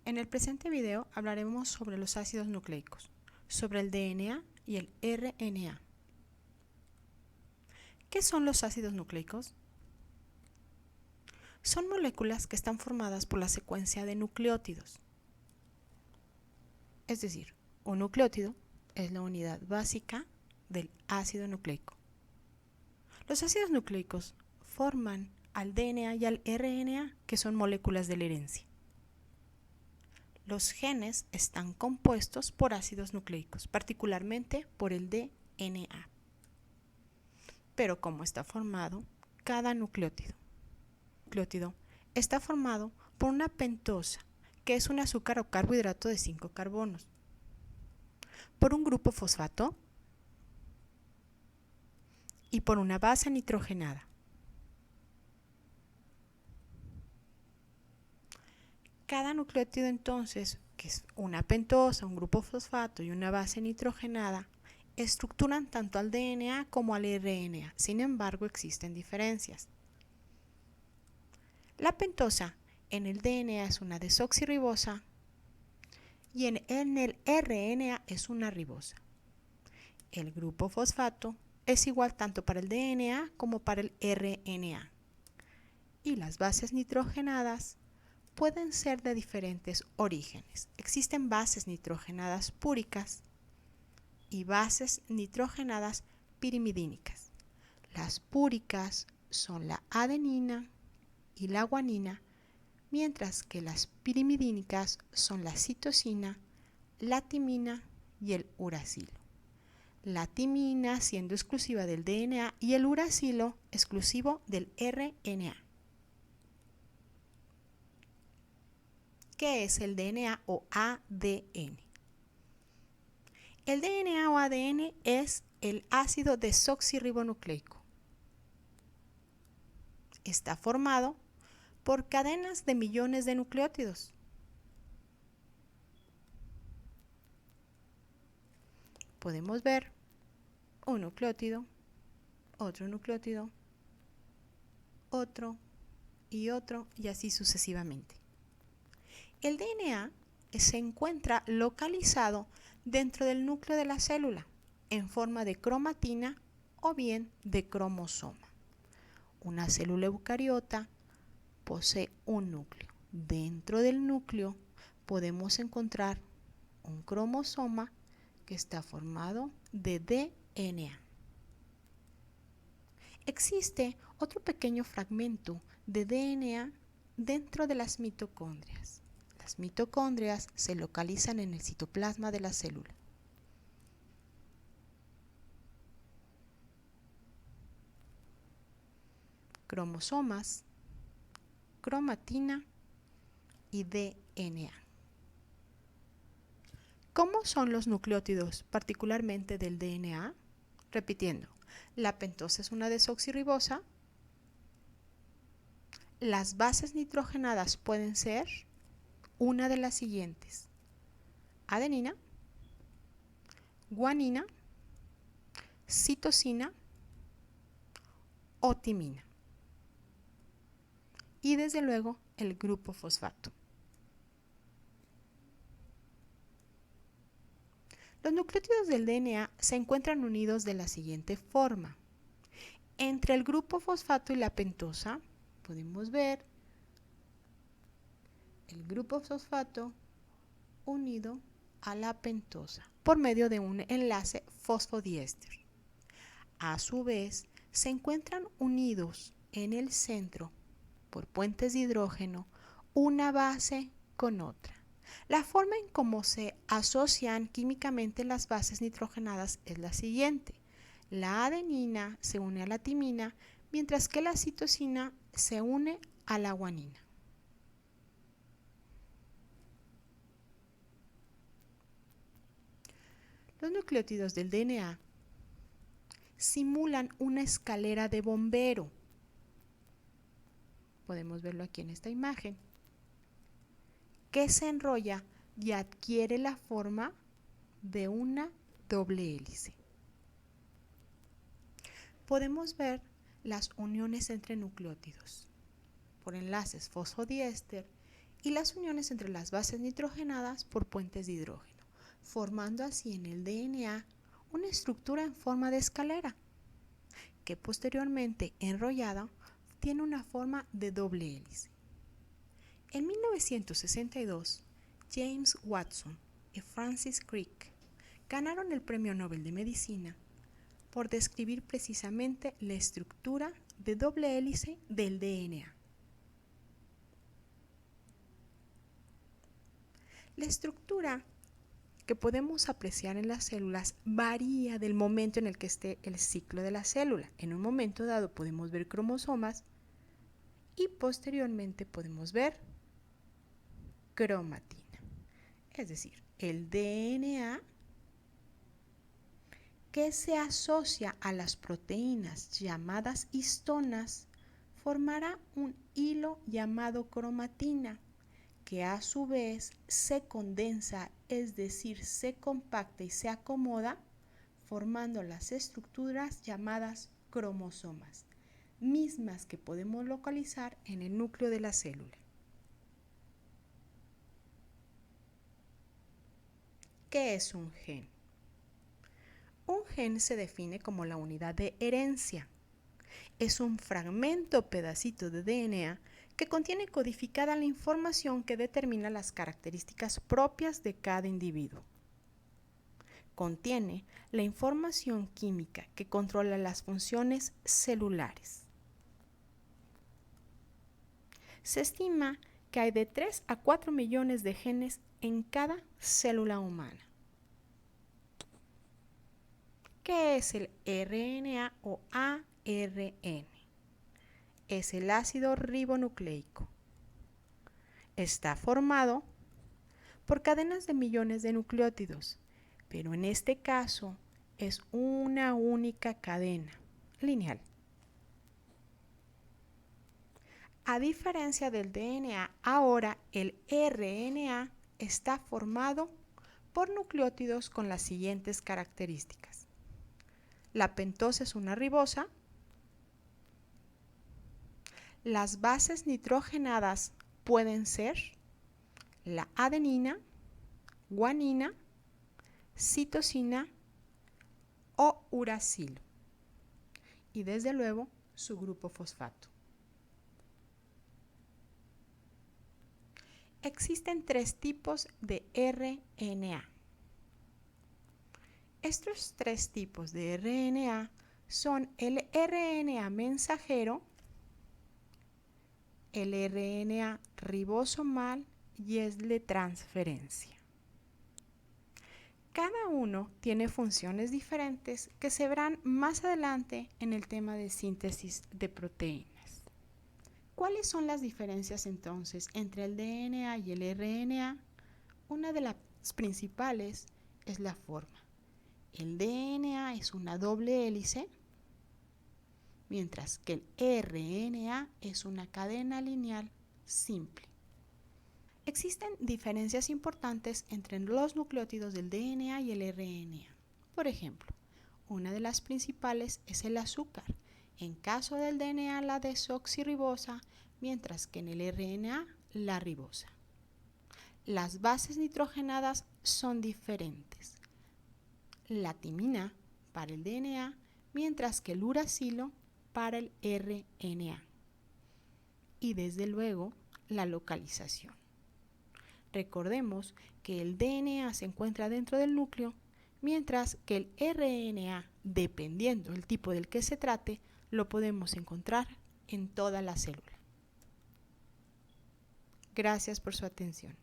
En el presente video hablaremos sobre los ácidos nucleicos, sobre el DNA y el RNA. ¿Qué son los ácidos nucleicos? Son moléculas que están formadas por la secuencia de nucleótidos. Es decir, un nucleótido es la unidad básica del ácido nucleico. Los ácidos nucleicos forman al DNA y al RNA, que son moléculas de la herencia. Los genes están compuestos por ácidos nucleicos, particularmente por el DNA. Pero ¿cómo está formado cada nucleótido? El nucleótido está formado por una pentosa, que es un azúcar o carbohidrato de 5 carbonos, por un grupo fosfato y por una base nitrogenada. Cada nucleótido entonces, que es una pentosa, un grupo fosfato y una base nitrogenada, estructuran tanto al DNA como al RNA. Sin embargo, existen diferencias. La pentosa en el DNA es una desoxirribosa y en el RNA es una ribosa. El grupo fosfato es igual tanto para el DNA como para el RNA. Y las bases nitrogenadas pueden ser de diferentes orígenes. Existen bases nitrogenadas púricas y bases nitrogenadas pirimidínicas. Las púricas son la adenina y la guanina, mientras que las pirimidínicas son la citosina, la timina y el uracilo. La timina siendo exclusiva del DNA y el uracilo exclusivo del RNA. ¿Qué es el DNA o ADN? El DNA o ADN es el ácido desoxirribonucleico. Está formado por cadenas de millones de nucleótidos. Podemos ver un nucleótido, otro, y así sucesivamente. El DNA se encuentra localizado dentro del núcleo de la célula en forma de cromatina o bien de cromosoma. Una célula eucariota posee un núcleo. Dentro del núcleo podemos encontrar un cromosoma que está formado de DNA. Existe otro pequeño fragmento de DNA dentro de las mitocondrias. Las mitocondrias se localizan en el citoplasma de la célula. Cromosomas, cromatina y DNA. ¿Cómo son los nucleótidos, particularmente del DNA? Repitiendo, la pentosa es una desoxirribosa. Las bases nitrogenadas pueden ser una de las siguientes: adenina, guanina, citosina o timina. Y desde luego el grupo fosfato. Los nucleótidos del DNA se encuentran unidos de la siguiente forma. Entre el grupo fosfato y la pentosa podemos ver el grupo fosfato unido a la pentosa por medio de un enlace fosfodiéster. A su vez, se encuentran unidos en el centro por puentes de hidrógeno una base con otra. La forma en cómo se asocian químicamente las bases nitrogenadas es la siguiente. La adenina se une a la timina, mientras que la citosina se une a la guanina. Los nucleótidos del DNA simulan una escalera de bombero. Podemos verlo aquí en esta imagen, que se enrolla y adquiere la forma de una doble hélice. Podemos ver las uniones entre nucleótidos por enlaces fosfodiéster y las uniones entre las bases nitrogenadas por puentes de hidrógeno, formando así en el DNA una estructura en forma de escalera, que posteriormente enrollada tiene una forma de doble hélice. En 1962, James Watson y Francis Crick ganaron el Premio Nobel de Medicina por describir precisamente la estructura de doble hélice del DNA. La estructura que podemos apreciar en las células varía del momento en el que esté el ciclo de la célula. En un momento dado podemos ver cromosomas y posteriormente podemos ver cromatina. Es decir, el DNA que se asocia a las proteínas llamadas histonas formará un hilo llamado cromatina, que a su vez se condensa, es decir, se compacta y se acomoda, formando las estructuras llamadas cromosomas, mismas que podemos localizar en el núcleo de la célula. ¿Qué es un gen? Un gen se define como la unidad de herencia. Es un fragmento o pedacito de DNA que contiene codificada la información que determina las características propias de cada individuo. Contiene la información química que controla las funciones celulares. Se estima que hay de 3 a 4 millones de genes en cada célula humana. ¿Qué es el RNA o ARN? Es el ácido ribonucleico. Está formado por cadenas de millones de nucleótidos, pero en este caso es una única cadena lineal. A diferencia del DNA, ahora el RNA está formado por nucleótidos con las siguientes características. La pentosa es una ribosa. Las bases nitrogenadas pueden ser la adenina, guanina, citosina o uracilo. Y desde luego su grupo fosfato. Existen 3 tipos de RNA. Estos 3 tipos de RNA son el RNA mensajero, el RNA ribosomal y el de transferencia. Cada uno tiene funciones diferentes que se verán más adelante en el tema de síntesis de proteínas. ¿Cuáles son las diferencias entonces entre el DNA y el RNA? Una de las principales es la forma. El DNA es una doble hélice, mientras que el RNA es una cadena lineal simple. Existen diferencias importantes entre los nucleótidos del DNA y el RNA. Por ejemplo, una de las principales es el azúcar. En caso del DNA, la desoxirribosa, mientras que en el RNA, la ribosa. Las bases nitrogenadas son diferentes. La timina para el DNA, mientras que el uracilo para el RNA. Y desde luego, la localización. Recordemos que el DNA se encuentra dentro del núcleo, mientras que el RNA, dependiendo del tipo del que se trate, lo podemos encontrar en toda la célula. Gracias por su atención.